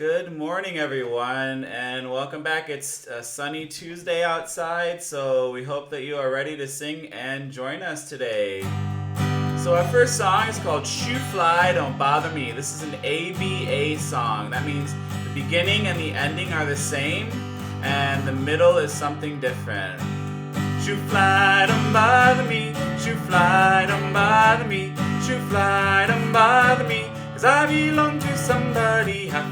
Good morning, everyone, and welcome back. It's a sunny Tuesday outside, so we hope that you are ready to sing and join us today. So our first song is called Shoo Fly, Don't Bother Me. This is an ABA song. That means the beginning and the ending are the same, and the middle is something different. Shoo fly, don't bother me. Shoo fly, don't bother me. Shoo fly, don't bother me. 'Cause I belong to somebody. I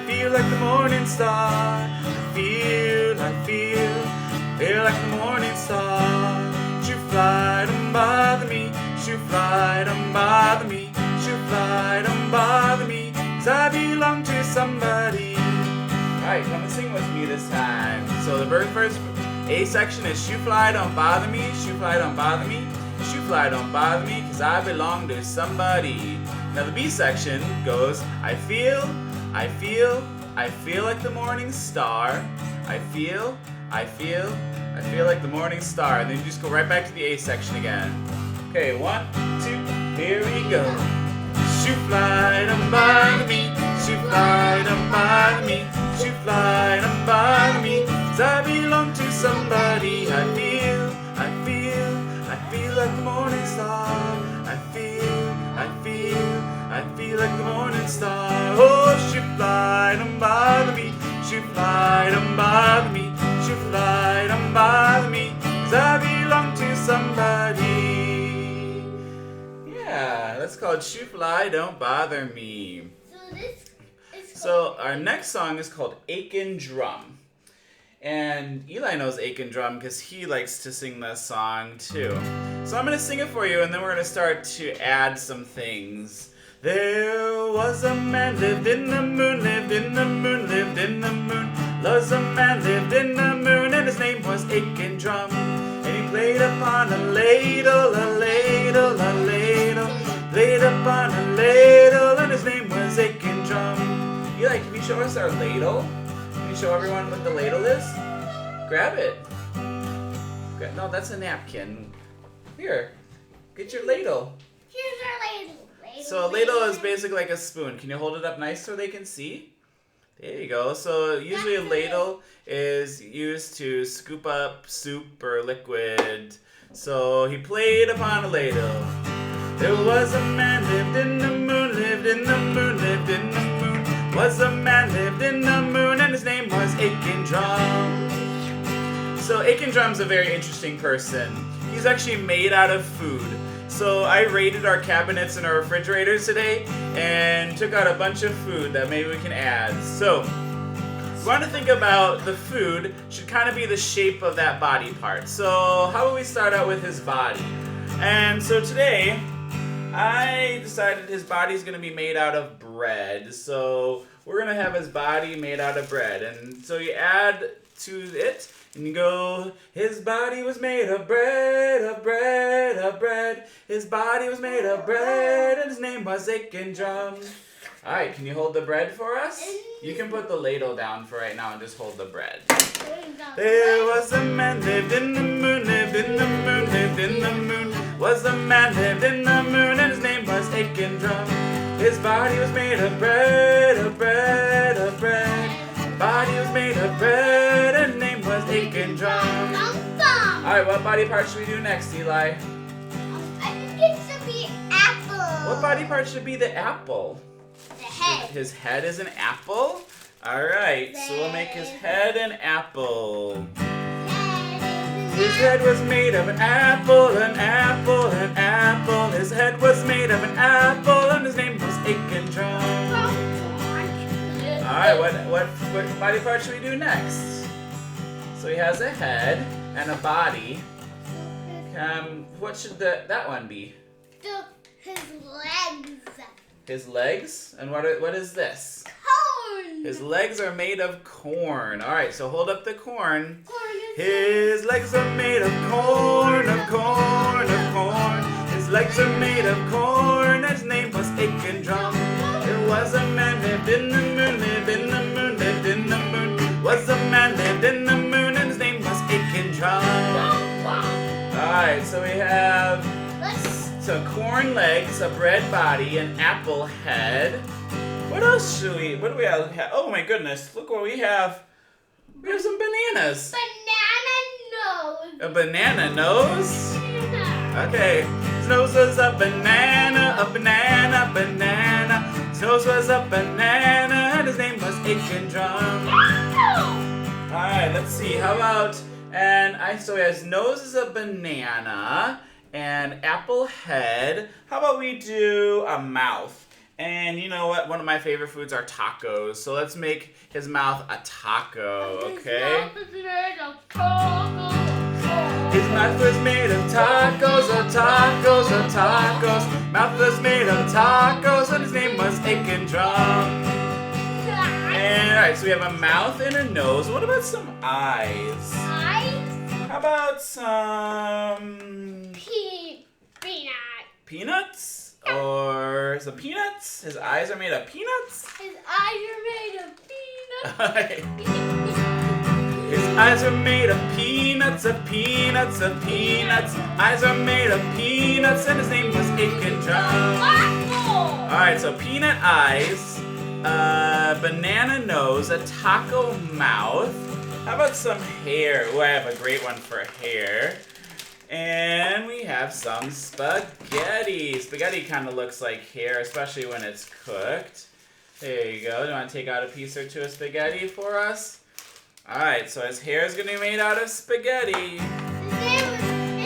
feel like the morning star. I feel like the morning star. Shoo fly, don't bother me. Shoo fly, don't bother me. Shoo fly, don't bother me. 'Cause I belong to somebody. Alright, come and sing with me this time. So the very first A section is Shoo fly, don't bother me. Shoo fly, don't bother me. Shoo fly, don't bother me, 'cause I belong to somebody. Now the B section goes, I feel like the morning star. I feel like the morning star. And then you just go right back to the A section again. Okay, 1, 2, here we go. Shoo fly, don't bother me. Shoo fly, don't bother me. Shoo fly, don't bother me, 'cause I belong to somebody. I feel like the morning star. I feel like the morning star. Oh, shoo fly, don't bother me. Shoo fly, don't bother me. Shoo fly, don't bother me, 'cause I belong to somebody. Yeah, that's called Shoo Fly, Don't Bother Me. So our next song is called Aiken Drum. And Eli knows Aiken Drum because he likes to sing this song too. So I'm going to sing it for you, and then we're going to start to add some things. There was a man lived in the moon, lived in the moon, lived in the moon. Was a man lived in the moon, and his name was Aiken Drum. And he played upon a ladle, a ladle, a ladle. Played upon a ladle, and his name was Aiken Drum. Eli, can you show us our ladle? Can you show everyone what the ladle is? Grab it. No, that's a napkin. Here, get your ladle. Here's our ladle. So a ladle is basically like a spoon. Can you hold it up nice so they can see? There you go. So usually a ladle is used to scoop up soup or liquid. So he played upon a ladle. There was a man lived in the moon, lived in the moon, lived in the moon. Was a man lived in the moon, and his name was Aiken Drum. So Aiken Drum's a very interesting person. He's actually made out of food. So I raided our cabinets and our refrigerators today and took out a bunch of food that maybe we can add. So we want to think about the food should kind of be the shape of that body part. So how about we start out with his body? And so today I decided his body's going to be made out of bread. So we're going to have his body made out of bread. And so you add to it, and you go, his body was made of bread, of bread, of bread. His body was made of bread, and his name was Aiken Drum. All right, can you hold the bread for us? You can put the ladle down for right now and just hold the bread. There was a man lived in the moon, lived in the moon, lived in the moon. Was a man lived in the moon, and his name was Aiken Drum. His body was made of bread, of bread, of bread. Body was made of bread, and his name was Aiken Drum. Alright, what body part should we do next, Eli? I think it should be apple. What body part should be the apple? The head. His head is an apple? Alright, so we'll make his head an apple. His head was made of an apple, an apple, an apple. His head was made of an apple, and his name was Aiken Drum. Alright, what body part should we do next? So he has a head and a body. What should that one be? His legs. His legs? And what is this? Corn. His legs are made of corn. Alright, so hold up the corn. Corn. His legs are made of corn, of corn, of corn. His legs are made of corn, and his name was Aiken Drum. There was a man lived in the moon, lived in the moon, lived in the moon. Was a man lived in the moon, and his name was Aiken Drum. Alright, so we have corn legs, a bread body, an apple head. What else should what do we have? Oh my goodness, look what we have. We have some bananas. Banana nose. A banana nose? Banana. Okay. His nose was a banana, a banana, banana. His nose was a banana, and his name was Aiken Drum. Alright, let's see. How about, so his nose is a banana, and apple head. How about we do a mouth? And you know what? One of my favorite foods are tacos. So let's make his mouth a taco, okay? His mouth was made of tacos, of tacos, of tacos. Mouth was made of tacos, and his name was Aiken Drum. And alright, so we have a mouth and a nose. What about some eyes? Eyes? How about some Peanut. peanuts? Or some peanuts? His eyes are made of peanuts? His eyes are made of peanuts. His eyes are made of peanuts, of peanuts, of peanuts. Eyes are made of peanuts, and his name was Aiken Drum. Alright, so peanut eyes, banana nose, a taco mouth. How about some hair? Oh, I have a great one for hair. And we have some spaghetti. Spaghetti kind of looks like hair, especially when it's cooked. There you go. Do you want to take out a piece or two of spaghetti for us? Alright, so his hair is going to be made out of spaghetti.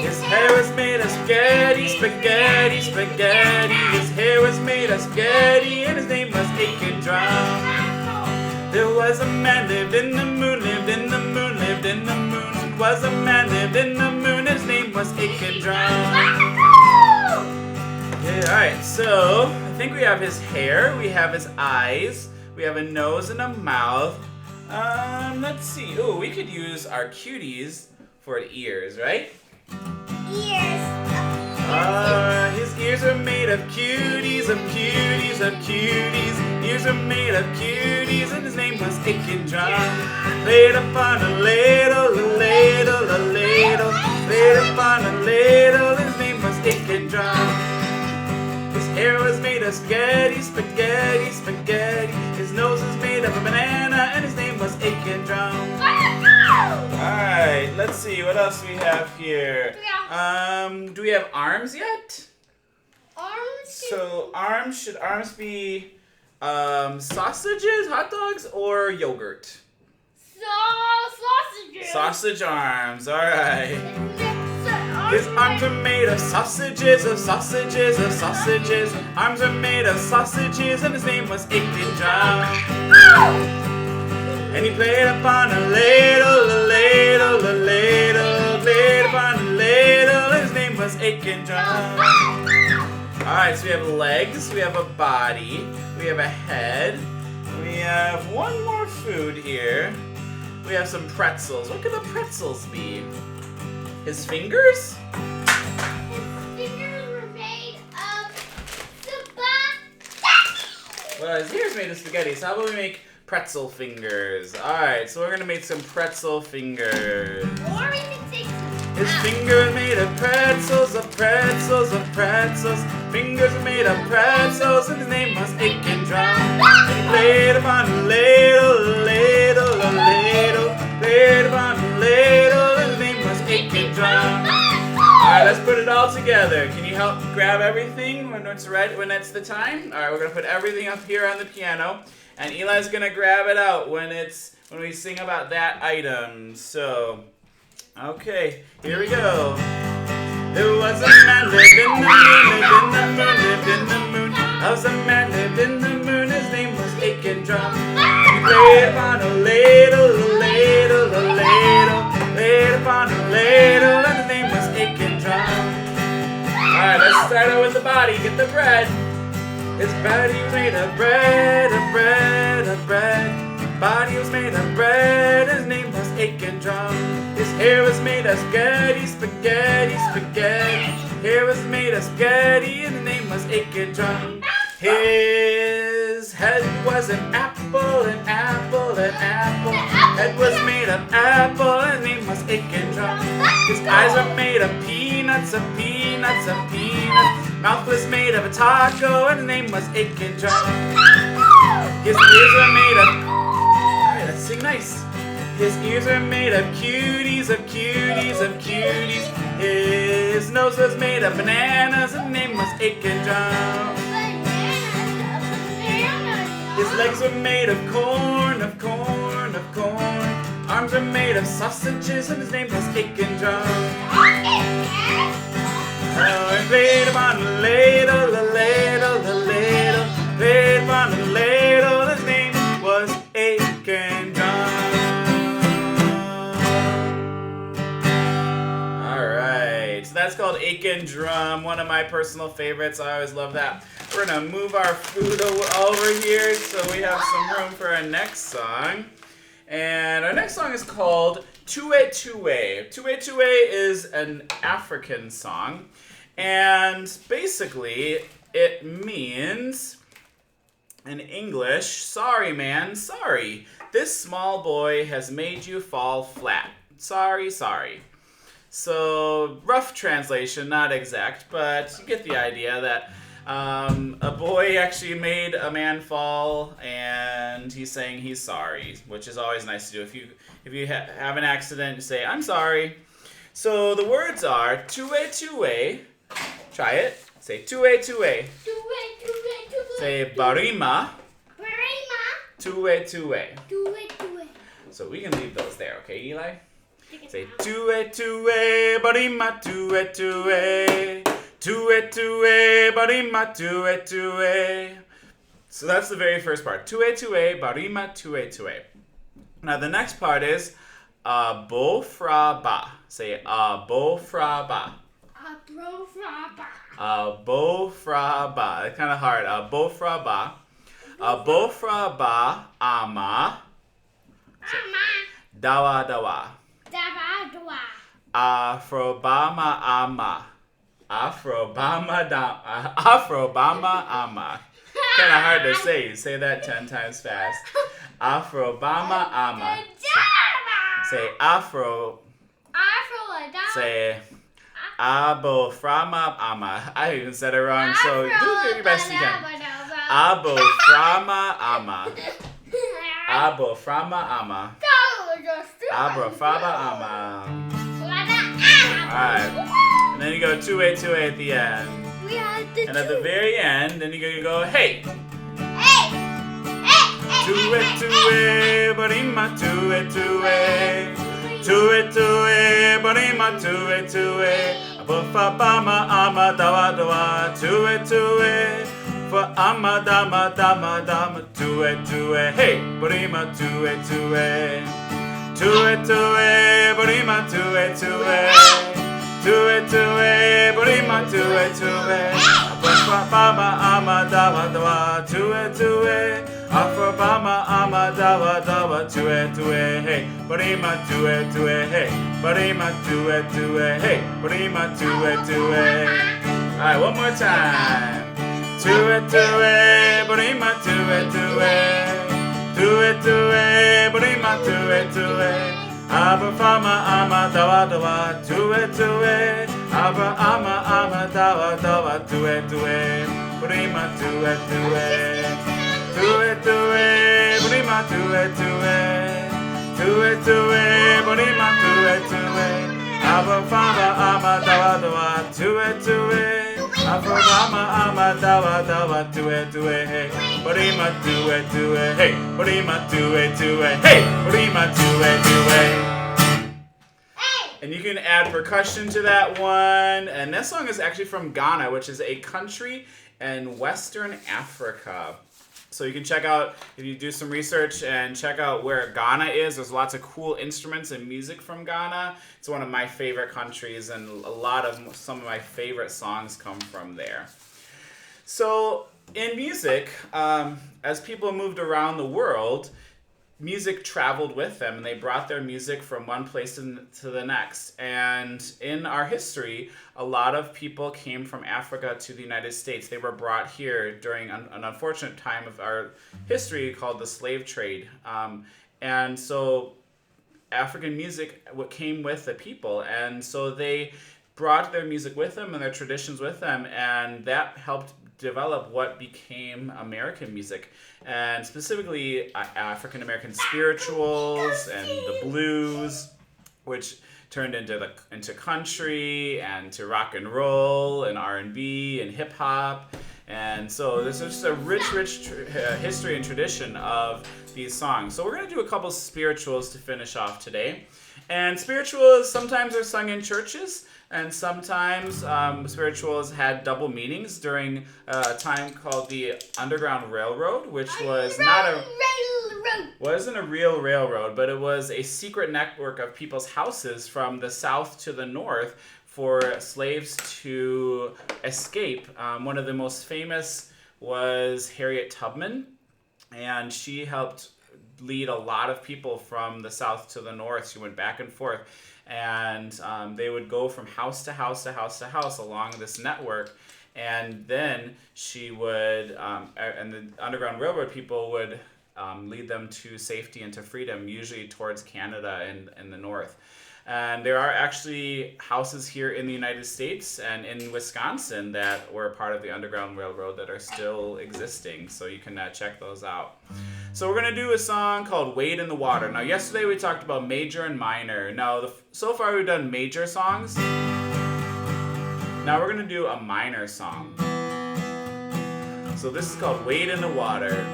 His hair was made of spaghetti, spaghetti, spaghetti. His hair was made of spaghetti, and his name was Aiken Drum. There was a man lived in the moon, lived in the moon, lived in the moon. Was a man lived in the moon, his name was Aiken Drum. Yeah, alright, so I think we have his hair, we have his eyes, we have a nose and a mouth. Let's see. Oh, we could use our cuties for ears, right? Ears. His ears are made of cuties, of cuties, of cuties. Ears are made of cuties, and his name was Aiken Drum. Laid upon a ladle, a ladle, a ladle. Laid upon a ladle, his name was Aiken Drum. His hair was made of spaghetti, spaghetti, spaghetti. His nose was made of a banana, and his name was Aiken Drum. Alright, let's see, what else we have here? Do we have arms yet? Arms? So should arms be sausages, hot dogs, or yogurt? Sausages. Sausage arms, alright. His arms are made of sausages, of sausages, of sausages. Arms are made of sausages, and his name was Aiken Drum. And he played upon a ladle, a ladle, a ladle. Played upon a ladle, and his name was Aiken Drum. Alright, so we have legs, we have a body, we have a head. We have one more food here. We have some pretzels. What could the pretzels be? His fingers? His fingers were made of spaghetti. Well, his ears made of spaghetti, so how about we make pretzel fingers? Alright, so we're gonna make some pretzel fingers. Or we can take some. His fingers made of pretzels, of pretzels, of pretzels. Fingers are made of pretzels, and his name was Aiken Drum. And he played upon a ladle, a ladle, a ladle. Played upon a ladle, and his name was Aiken Drum. Alright, let's put it all together. Can you help grab everything when it's ready, when it's the time? Alright, we're gonna put everything up here on the piano, and Eli's gonna grab it out when we sing about that item. So, okay, here we go. There was a man lived in the moon, lived in the moon, lived in the moon. There was a man lived in the moon, his name was Aiken Drum. He played upon a ladle, a ladle, a ladle. Played upon a ladle, and his name was Aiken Drum. Alright, let's start out with the body. Get the bread. His body was made of bread, of bread, of bread. Body was made of bread, his name was Aiken Drum. His hair was made of spaghetti, spaghetti, spaghetti. Hair was made of spaghetti, and his name was Aiken Drum. His head was an apple, an apple, an apple. Head was made of apple, and his name was Aiken Drum. His eyes were made of peanuts, of peanuts, of peanuts. Mouth was made of a taco, and his name was Aiken Drum. His ears are made of... Alright, let's sing nice. His ears are made of cuties, of cuties, of cuties. His nose was made of bananas. His name was Aiken Drum. His legs were made of corn, of corn, of corn. Arms were made of sausages, and his name was Aiken Drum. Oh, he played upon a ladle, a ladle, a ladle. Played upon a ladle, his name was Aiken Drum. Alright, so that's called Aiken Drum, one of my personal favorites. I always love that. We're gonna move our food over here so we have some room for our next song. And our next song is called Tue Tue. Tue Tue is an African song. And basically, it means, in English, sorry man, sorry. This small boy has made you fall flat. Sorry, sorry. So, rough translation, not exact, but you get the idea that a boy actually made a man fall, and he's saying he's sorry, which is always nice to do. If you have an accident, you say, I'm sorry. So the words are Tue Tue. Try it. Say Tue Tue. Say Barima. Tue Tue. So we can leave those there, okay, Eli? Say Tue Tue, Barima Tue Tue. Tue Tue, Barima Tue Tue. So that's the very first part. Tue Tue, Barima Tue Tue. Now the next part is Abofraba. Say Abofraba. Abofraba. It's kind of hard. Abofraba. Abofraba ama. Dawa dawa. Afrobama ama. Afrobama ama. Kind of hard to say. You say that 10 times fast. Afrobama ama. Say Afro. Say Aboframa ama. I even said it wrong, so do your best you can. Aboframa ama. Aboframa ama. Aboframa ama. Alright. And then you go Tue Tue at the end. And at the very end, then you go hey. Tue Tue, Barima Tue Tue. Tue Tue, Barima Tue Tue. Aboframa ama dawa dawa. Tue Tue. For ama dama dama dama. Tue Tue. Hey, Barima Tue Tue. Tue Tue, Barima Tue Tue. Tue Tue, Barima Tue Tue. Aboframa ama dawa dawa. Tue Tue. Afrobama ama dawa dawa. Tue Tue. Hey, Barima Tue Tue. Hey, Barima Tue Tue. Hey, Barima Tue Tue. Alright, one more time. Tue Tue, Barima Tue Tue. Tue Tue, Barima Tue Tue. Aboframa ama dawa dawa. Tue Tue. Abra ama dawa dawa. Tue Tue. Barima Tue Tue. Tue Tue, Barima Tue Tue. Tue Tue, Barima Tue Tue. Aboframa ama dawa dawa. Tue Tue. Afrobama ama dawa dawa. Tue Tue. Hey, Barima Tue Tue. Hey, Barima Tue Tue. Hey, Barima Tue Tue. And you can add percussion to that one. And that song is actually from Ghana, which is a country in Western Africa. So you can check out, if you do some research and check out where Ghana is, there's lots of cool instruments and music from Ghana. It's one of my favorite countries, and some of my favorite songs come from there. So in music, as people moved around the world, music traveled with them, and they brought their music from one place to the next. And in our history, a lot of people came from Africa to the United States. They were brought here during an unfortunate time of our history called the slave trade. And so African music came with the people, and so they brought their music with them and their traditions with them, and that helped develop what became American music, and specifically African American spirituals and the blues, which turned into country and to rock and roll and R&B and hip hop. And so there's just a rich history and tradition of these songs. So we're going to do a couple spirituals to finish off today. And spirituals sometimes are sung in churches, and sometimes spirituals had double meanings during a time called the Underground Railroad, which was wasn't a real railroad, but it was a secret network of people's houses from the south to the north for slaves to escape. One of the most famous was Harriet Tubman, and she helped lead a lot of people from the south to the north. She went back and forth, and they would go from house to house to house to house along this network, and then she would, and the Underground Railroad people would lead them to safety and to freedom, usually towards Canada and the north. And there are actually houses here in the United States and in Wisconsin that were a part of the Underground Railroad that are still existing, so you can check those out. So we're going to do a song called Wade in the Water. Now, yesterday we talked about major and minor. Now, so far we've done major songs. Now we're going to do a minor song. So this is called Wade in the Water.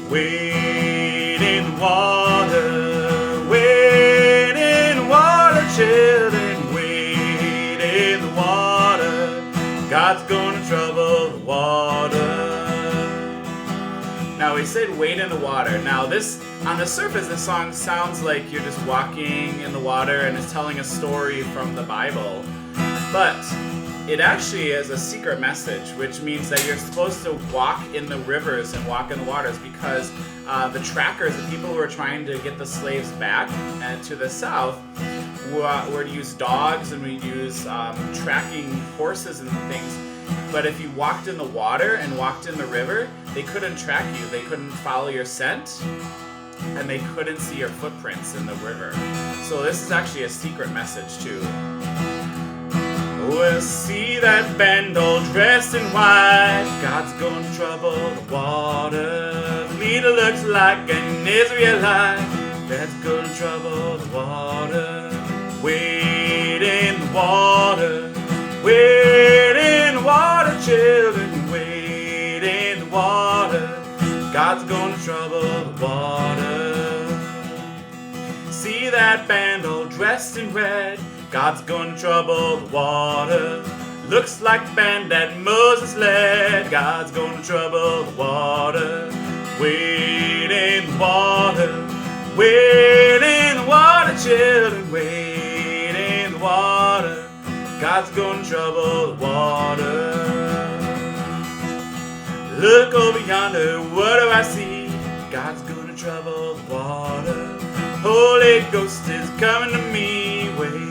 Wade in the water, wade in the water, children, wade in the water. God's gonna trouble the water. Now we said wade in the water. Now this, on the surface, this song sounds like you're just walking in the water and it's telling a story from the Bible. But it actually is a secret message, which means that you're supposed to walk in the rivers and walk in the waters, because the trackers, the people who are trying to get the slaves back and to the south, were to use dogs and we'd use tracking horses and things. But if you walked in the water and walked in the river, they couldn't track you. They couldn't follow your scent, and they couldn't see your footprints in the river. So this is actually a secret message too. Well, see that band all dressed in white. God's gonna trouble the water. The leader looks like an Israelite. That's gonna trouble the water. Wade in the water. Wade in the water, children. Wade in the water. God's gonna trouble the water. See that band all dressed in red. God's gonna trouble the water. Looks like the band that Moses led. God's gonna trouble the water. Wade in the water. Wade in the water, children. Wade in the water. God's gonna trouble the water. Look over yonder, what do I see? God's gonna trouble the water. Holy Ghost is coming to me. Wade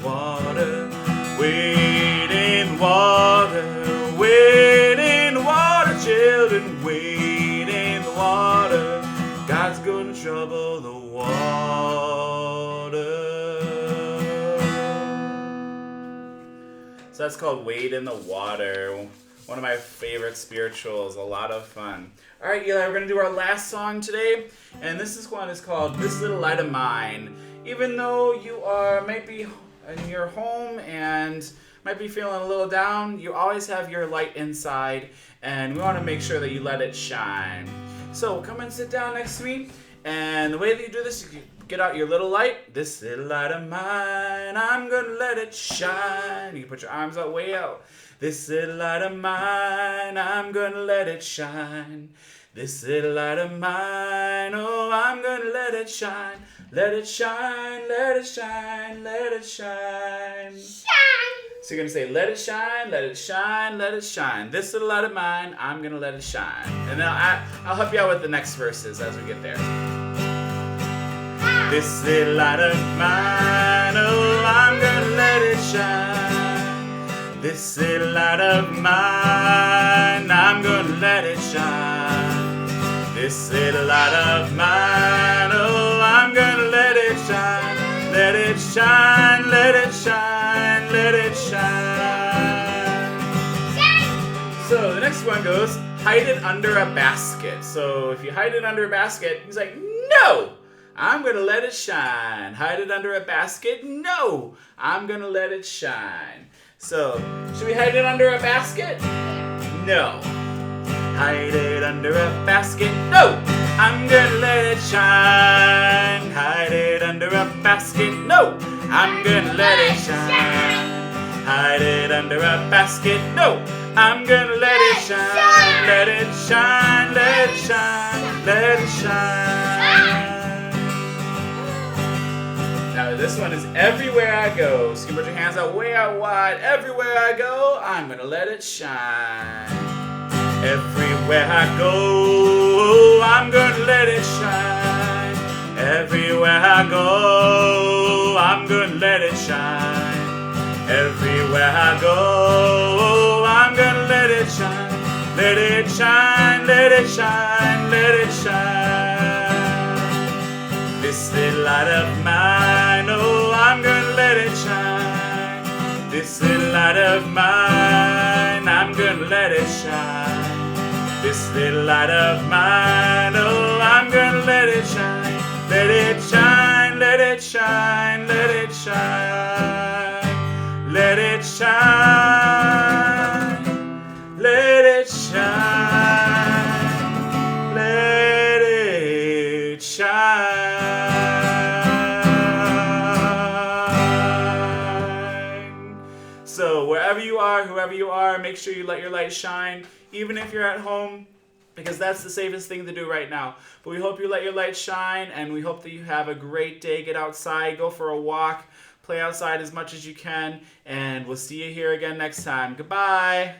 water, wade in the water, wade in the water, children, wade in the water. God's gonna trouble the water. So that's called Wade in the Water. One of my favorite spirituals, a lot of fun. All right, Eli, we're gonna do our last song today, and this one is called This Little Light of Mine. Even though you might be in your home and might be feeling a little down, you always have your light inside, and we want to make sure that you let it shine. So come and sit down next to me, and the way that you do this, you get out your little light. This little light of mine, I'm gonna let it shine. You can put your arms out, way out. This little light of mine, I'm gonna let it shine. This little light of mine, oh, I'm gonna let it shine. Let it shine, let it shine, let it shine. Shine. So you're going to say, let it shine, let it shine, let it shine. This little light of mine, I'm going to let it shine. And then I'll help you out with the next verses as we get there. This little light of mine, oh, I'm going to let it shine. This little light of mine, I'm going to let it shine. This little light of mine, oh, I'm gonna let it shine. Let it shine, let it shine, let it shine. So the next one goes, hide it under a basket. So if you hide it under a basket, he's like, no, I'm gonna let it shine. Hide it under a basket? No, I'm gonna let it shine. So, should we hide it under a basket? No. Hide it under a basket? No, I'm gonna let it shine. Hide it under a basket? No, I'm gonna let it shine. Hide it under a basket? No, I'm gonna let it shine. Let it shine, let it shine, let it shine. Now this one is everywhere I go. So you can put your hands out way out wide. Everywhere I go, I'm gonna let it shine. Everywhere I go, I'm gonna let it shine. Everywhere I go, I'm gonna let it shine. Everywhere I go, I'm gonna let it shine. Let it shine, let it shine, let it shine. This little light of mine, oh, I'm gonna let it shine. This little light of mine, I'm gonna let it shine. This little light of mine, oh, I'm gonna let it shine. Let it shine, let it shine, let it shine. Let it shine, let it shine, let it shine. So wherever you are, whoever you are, make sure you let your light shine, even if you're at home, because that's the safest thing to do right now. But we hope you let your light shine, and we hope that you have a great day. Get outside, go for a walk, play outside as much as you can, and we'll see you here again next time. Goodbye.